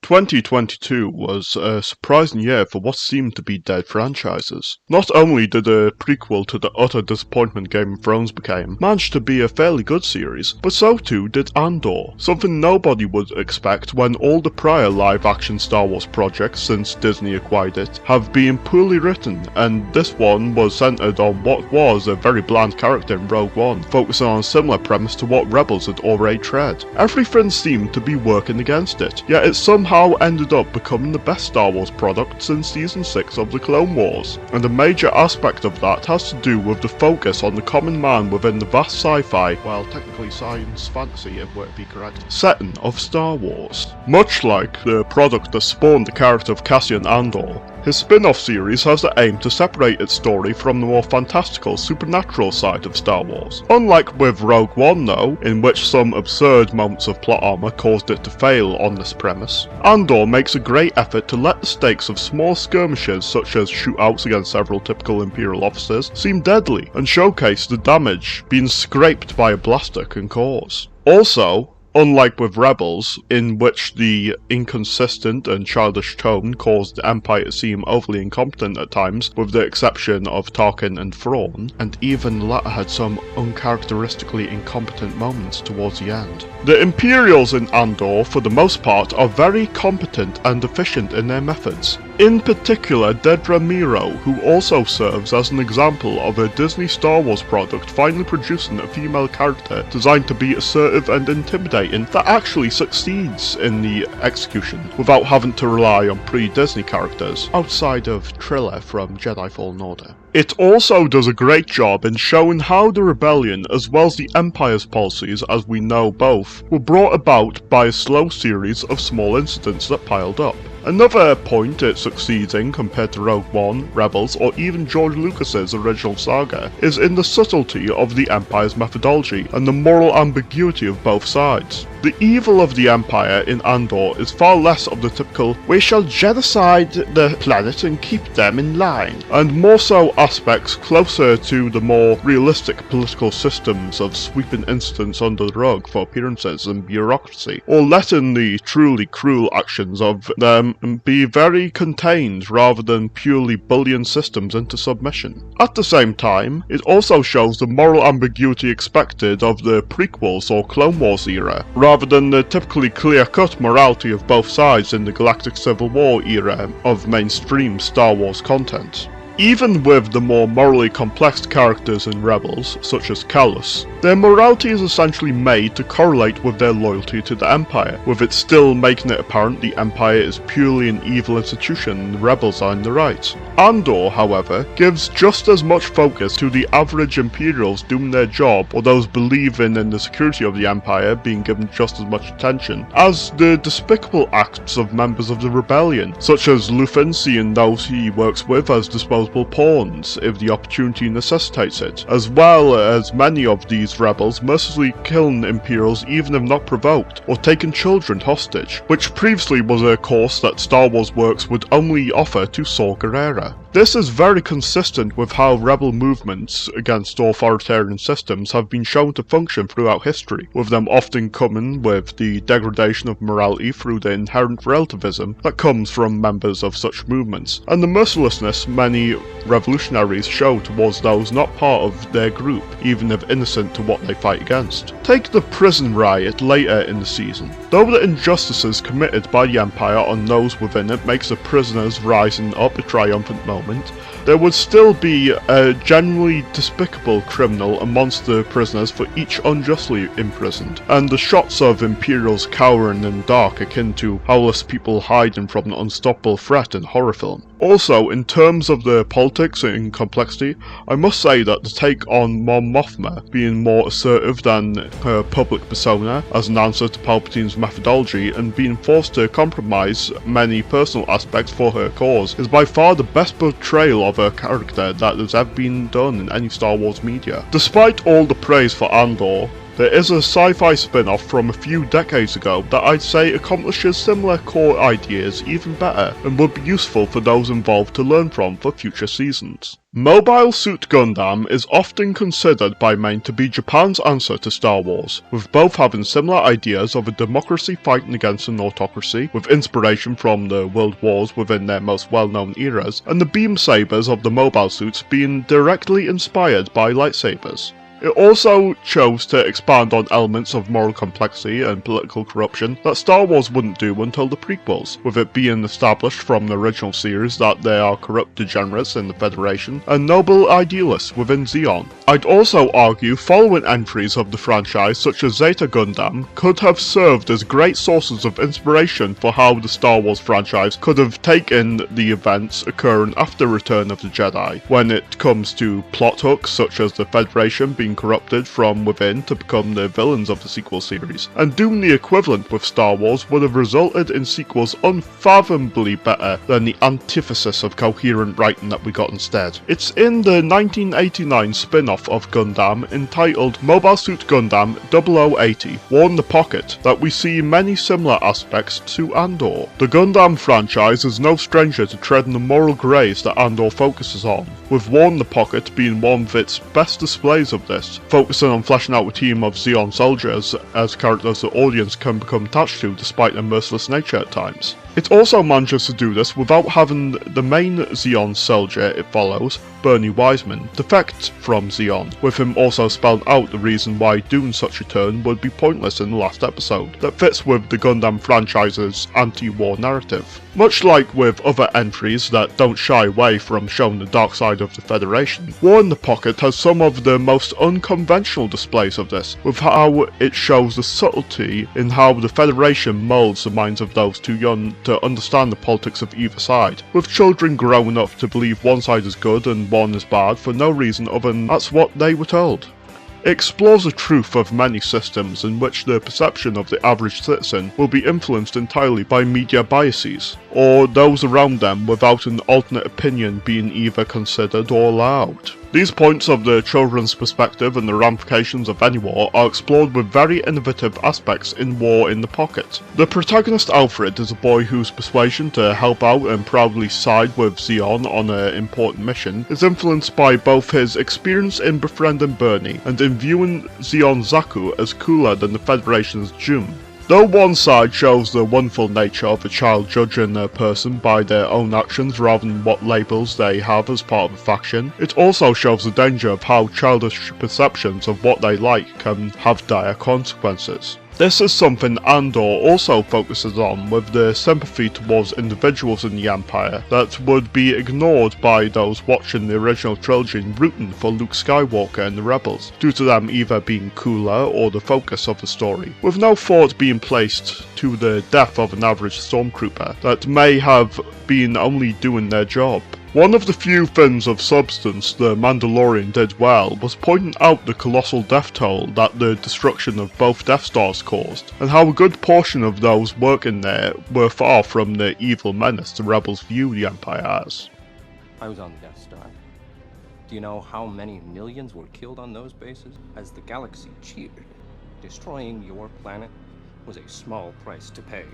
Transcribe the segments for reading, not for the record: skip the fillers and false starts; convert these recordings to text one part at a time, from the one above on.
2022 was a surprising year for what seemed to be dead franchises. Not only did a prequel to the utter disappointment Game of Thrones became manage to be a fairly good series, but so too did Andor, something nobody would expect when all the prior live-action Star Wars projects since Disney acquired it have been poorly written, and this one was centered on what was a very bland character in Rogue One, focusing on a similar premise to what Rebels had already tread. Everything seemed to be working against it, yet it somehow ended up becoming the best Star Wars product since Season 6 of the Clone Wars, and a major aspect of that has to do with the focus on the common man within the vast sci-fi, well technically science fantasy if we're to be correct, setting of Star Wars. Much like the product that spawned the character of Cassian Andor, his spin-off series has the aim to separate its story from the more fantastical, supernatural side of Star Wars. Unlike with Rogue One though, in which some absurd moments of plot armor caused it to fail on this premise, Andor makes a great effort to let the stakes of small skirmishes such as shootouts against several typical Imperial officers seem deadly, and showcase the damage being scraped by a blaster can cause. Also, unlike with Rebels, in which the inconsistent and childish tone caused the Empire to seem overly incompetent at times, with the exception of Tarkin and Thrawn, and even the latter had some uncharacteristically incompetent moments towards the end. The Imperials in Andor, for the most part, are very competent and efficient in their methods. In particular, Dedra Meero, who also serves as an example of a Disney Star Wars product finally producing a female character designed to be assertive and intimidating that actually succeeds in the execution, without having to rely on pre-Disney characters, outside of Trilla from Jedi Fallen Order. It also does a great job in showing how the Rebellion, as well as the Empire's policies, as we know both, were brought about by a slow series of small incidents that piled up. Another point it succeeds in compared to Rogue One, Rebels, or even George Lucas's original saga is in the subtlety of the Empire's methodology and the moral ambiguity of both sides. The evil of the Empire in Andor is far less of the typical "we shall genocide the planet and keep them in line," and more so aspects closer to the more realistic political systems of sweeping incidents under the rug for appearances and bureaucracy, or letting the truly cruel actions of them be very contained rather than purely bullying systems into submission. At the same time, it also shows the moral ambiguity expected of the prequels or Clone Wars era, rather than the typically clear-cut morality of both sides in the Galactic Civil War era of mainstream Star Wars content. Even with the more morally complex characters in Rebels, such as Kallus, their morality is essentially made to correlate with their loyalty to the Empire, with it still making it apparent the Empire is purely an evil institution and the Rebels are in the right. Andor, however, gives just as much focus to the average Imperials doing their job, or those believing in the security of the Empire being given just as much attention, as the despicable acts of members of the Rebellion, such as Luthen seeing those he works with as disposable pawns if the opportunity necessitates it, as well as many of these rebels mercilessly killing Imperials even if not provoked, or taking children hostage, which previously was a course that Star Wars works would only offer to Saw Gerrera. This is very consistent with how rebel movements against authoritarian systems have been shown to function throughout history, with them often coming with the degradation of morality through the inherent relativism that comes from members of such movements, and the mercilessness many revolutionaries show towards those not part of their group, even if innocent to what they fight against. Take the prison riot later in the season. Though the injustices committed by the Empire on those within it makes the prisoners rising up a triumphant moment, there would still be a genuinely despicable criminal amongst the prisoners for each unjustly imprisoned, and the shots of Imperials cowering in the dark akin to howless people hiding from an unstoppable threat in horror film. Also, in terms of the politics and complexity, I must say that the take on Mon Mothma being more assertive than her public persona as an answer to Palpatine's methodology and being forced to compromise many personal aspects for her cause is by far the best portrayal of her character that has ever been done in any Star Wars media. Despite all the praise for Andor, There is a sci-fi spin-off from a few decades ago that I'd say accomplishes similar core ideas even better and would be useful for those involved to learn from for future seasons. Mobile Suit Gundam is often considered by many to be Japan's answer to Star Wars, with both having similar ideas of a democracy fighting against an autocracy, with inspiration from the world wars within their most well-known eras, and the beam sabers of the mobile suits being directly inspired by lightsabers. It also chose to expand on elements of moral complexity and political corruption that Star Wars wouldn't do until the prequels, with it being established from the original series that there are corrupt degenerates in the Federation and noble idealists within Zeon. I'd also argue following entries of the franchise such as Zeta Gundam could have served as great sources of inspiration for how the Star Wars franchise could have taken the events occurring after Return of the Jedi, when it comes to plot hooks such as the Federation being corrupted from within to become the villains of the sequel series, and doing the equivalent with Star Wars would have resulted in sequels unfathomably better than the antithesis of coherent writing that we got instead. It's in the 1989 spin-off of Gundam entitled Mobile Suit Gundam 0080 War in the Pocket that we see many similar aspects to Andor. The Gundam franchise is no stranger to treading the moral greys that Andor focuses on, with War in the Pocket being one of its best displays of this, focusing on fleshing out a team of Zeon soldiers as characters the audience can become attached to despite their merciless nature at times. It also manages to do this without having the main Zeon soldier it follows, Bernie Wiseman, defect from Zeon, with him also spelled out the reason why doing such a turn would be pointless in the last episode, that fits with the Gundam franchise's anti-war narrative. Much like with other entries that don't shy away from showing the dark side of the Federation, War in the Pocket has some of the most unconventional displays of this, with how it shows the subtlety in how the Federation molds the minds of those too young to understand the politics of either side, with children growing up to believe one side is good and one is bad for no reason other than that's what they were told. It explores the truth of many systems in which the perception of the average citizen will be influenced entirely by media biases, or those around them without an alternate opinion being either considered or allowed. These points of the children's perspective and the ramifications of any war are explored with very innovative aspects in War in the Pocket. The protagonist Alfred is a boy whose persuasion to help out and proudly side with Zeon on an important mission is influenced by both his experience in befriending Bernie and in viewing Zeon Zaku as cooler than the Federation's Jun. Though one side shows the wonderful nature of a child judging a person by their own actions rather than what labels they have as part of a faction, it also shows the danger of how childish perceptions of what they like can have dire consequences. This is something Andor also focuses on, with the sympathy towards individuals in the Empire that would be ignored by those watching the original trilogy and rooting for Luke Skywalker and the Rebels, due to them either being cooler or the focus of the story, with no thought being placed to the death of an average stormtrooper that may have been only doing their job. One of the few things of substance the Mandalorian did well was pointing out the colossal death toll that the destruction of both Death Stars caused, and how a good portion of those working there were far from the evil menace the rebels view the Empire as. I was on the Death Star. Do you know how many millions were killed on those bases? As the galaxy cheered, destroying your planet was a small price to pay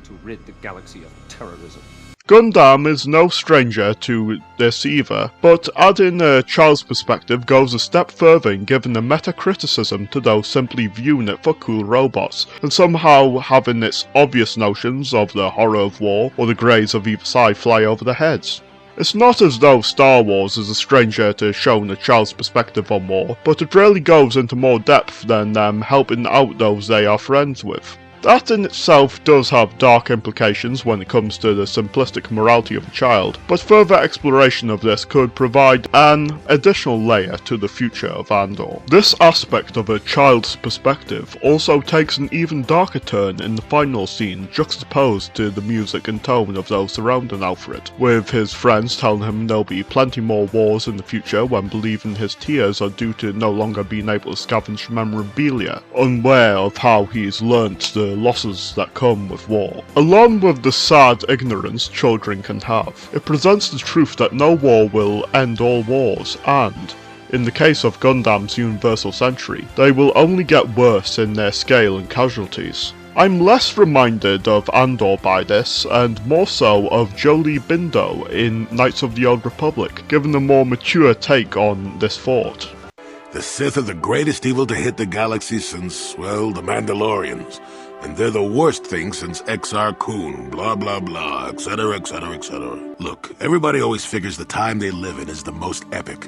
to rid the galaxy of terrorism. Gundam is no stranger to this either, but adding a child's perspective goes a step further in giving a meta-criticism to those simply viewing it for cool robots, and somehow having its obvious notions of the horror of war or the greys of either side fly over their heads. It's not as though Star Wars is a stranger to showing a child's perspective on war, but it rarely goes into more depth than them helping out those they are friends with. That in itself does have dark implications when it comes to the simplistic morality of a child, but further exploration of this could provide an additional layer to the future of Andor. This aspect of a child's perspective also takes an even darker turn in the final scene, juxtaposed to the music and tone of those surrounding Alfred, with his friends telling him there'll be plenty more wars in the future when believing his tears are due to no longer being able to scavenge memorabilia, unaware of how he's learnt the losses that come with war. Along with the sad ignorance children can have, it presents the truth that no war will end all wars, and in the case of Gundam's Universal Century, they will only get worse in their scale and casualties. I'm less reminded of Andor by this, and more so of Jolie Bindo in Knights of the Old Republic, given a more mature take on this fort. The Sith are the greatest evil to hit the galaxy since, well, the Mandalorians. And they're the worst thing since Exar Kun, blah blah blah, etc, etc, etc. Look, everybody always figures the time they live in is the most epic,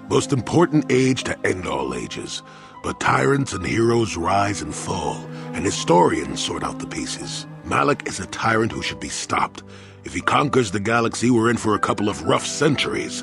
most important age to end all ages. But tyrants and heroes rise and fall, and historians sort out the pieces. Malak is a tyrant who should be stopped. If he conquers the galaxy, we're in for a couple of rough centuries.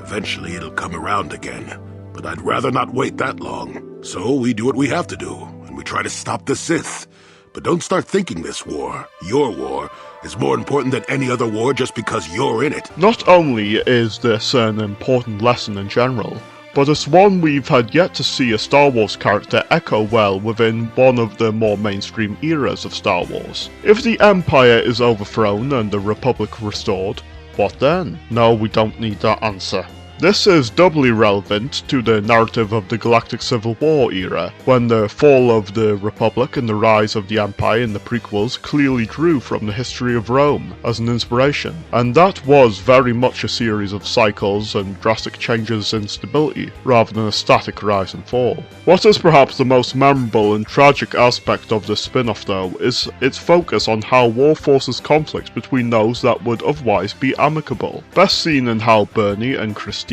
Eventually it'll come around again. But I'd rather not wait that long. So we do what we have to do, and we try to stop the Sith. But don't start thinking this war, your war, is more important than any other war just because you're in it. Not only is this an important lesson in general, but it's one we've had yet to see a Star Wars character echo well within one of the more mainstream eras of Star Wars. If the Empire is overthrown and the Republic restored, what then? No, we don't need that answer. This is doubly relevant to the narrative of the Galactic Civil War era, when the fall of the Republic and the rise of the Empire in the prequels clearly drew from the history of Rome as an inspiration, and that was very much a series of cycles and drastic changes in stability, rather than a static rise and fall. What is perhaps the most memorable and tragic aspect of this spin-off though, is its focus on how war forces conflict between those that would otherwise be amicable, best seen in how Bernie and Christina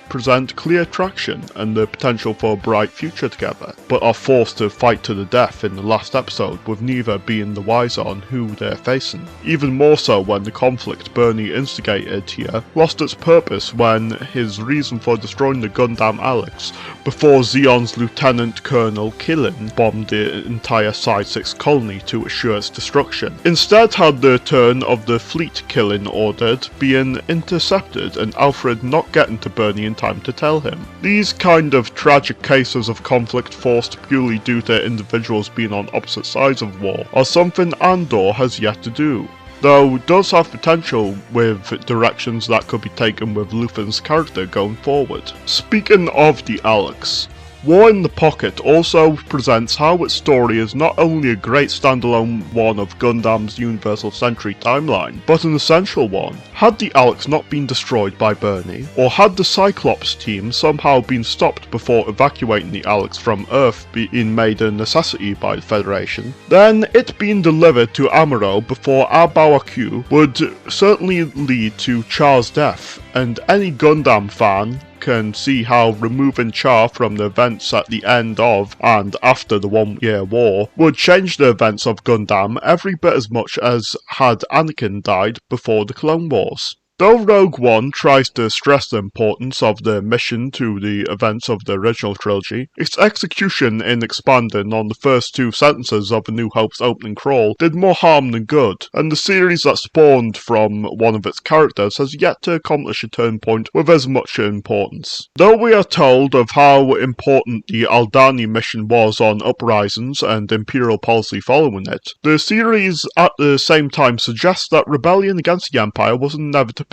present clear attraction and the potential for a bright future together, but are forced to fight to the death in the last episode, with neither being the wiser on who they're facing. Even more so when the conflict Bernie instigated here lost its purpose when his reason for destroying the Gundam Alex before Zeon's Lieutenant Colonel Killin bombed the entire Side 6 colony to assure its destruction, instead had the turn of the fleet Killin ordered being intercepted and Alfred not getting to Bernie in time to tell him. These kind of tragic cases of conflict forced purely due to individuals being on opposite sides of war are something Andor has yet to do, though does have potential with directions that could be taken with Luthen's character going forward. Speaking of the Alex, War in the Pocket also presents how its story is not only a great standalone one of Gundam's Universal Century timeline, but an essential one. Had the Alex not been destroyed by Bernie, or had the Cyclops team somehow been stopped before evacuating the Alex from Earth being made a necessity by the Federation, then it being delivered to Amuro before Abawa Q would certainly lead to Char's death, and any Gundam fan can see how removing Char from the events at the end of and after the 1 Year War would change the events of Gundam every bit as much as had Anakin died before the Clone Wars. Though Rogue One tries to stress the importance of the mission to the events of the original trilogy, its execution in expanding on the first 2 sentences of A New Hope's opening crawl did more harm than good, and the series that spawned from one of its characters has yet to accomplish a turn point with as much importance. Though we are told of how important the Aldani mission was on uprisings and Imperial policy following it, the series at the same time suggests that rebellion against the Empire was an inevitability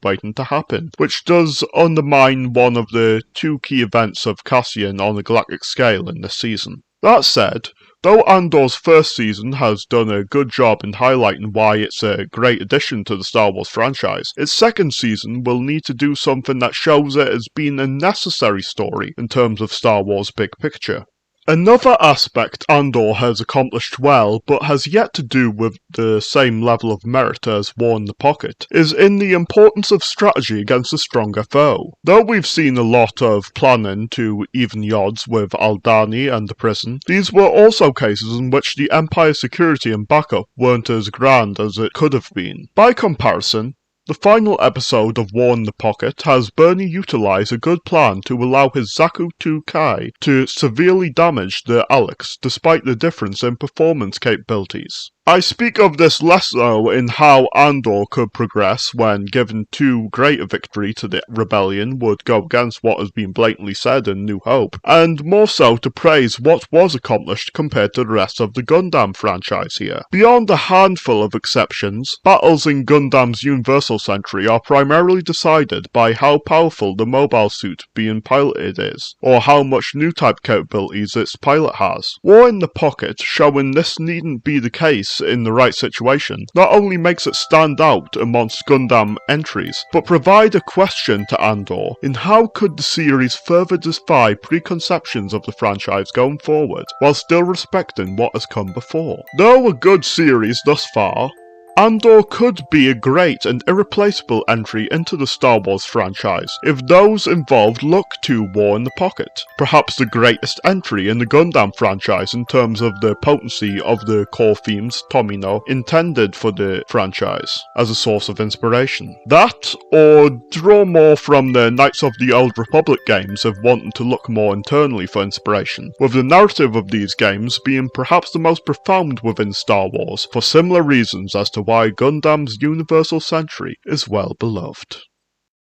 waiting to happen, which does undermine one of the 2 key events of Cassian on a galactic scale in this season. That said, though Andor's first season has done a good job in highlighting why it's a great addition to the Star Wars franchise, its second season will need to do something that shows it as being a necessary story in terms of Star Wars' big picture. Another aspect Andor has accomplished well, but has yet to do with the same level of merit as War in the Pocket, is in the importance of strategy against a stronger foe. Though we've seen a lot of planning to even the odds with Aldani and the prison, these were also cases in which the Empire's security and backup weren't as grand as it could have been. By comparison, the final episode of War in the Pocket has Bernie utilize a good plan to allow his Zaku 2 Kai to severely damage the Alex despite the difference in performance capabilities. I speak of this less so in how Andor could progress when given too great a victory to the rebellion would go against what has been blatantly said in New Hope, and more so to praise what was accomplished compared to the rest of the Gundam franchise here. Beyond a handful of exceptions, battles in Gundam's Universal Century are primarily decided by how powerful the mobile suit being piloted is, or how much new type capabilities its pilot has. War in the Pocket, showing this needn't be the case in the right situation, not only makes it stand out amongst Gundam entries, but provide a question to Andor in how could the series further defy preconceptions of the franchise going forward, while still respecting what has come before. Though a good series thus far, Andor could be a great and irreplaceable entry into the Star Wars franchise if those involved look to War in the Pocket. Perhaps the greatest entry in the Gundam franchise in terms of the potency of the core themes Tomino intended for the franchise as a source of inspiration. That, or draw more from the Knights of the Old Republic games if wanting to look more internally for inspiration, with the narrative of these games being perhaps the most profound within Star Wars for similar reasons as to why Gundam's Universal Century is well beloved.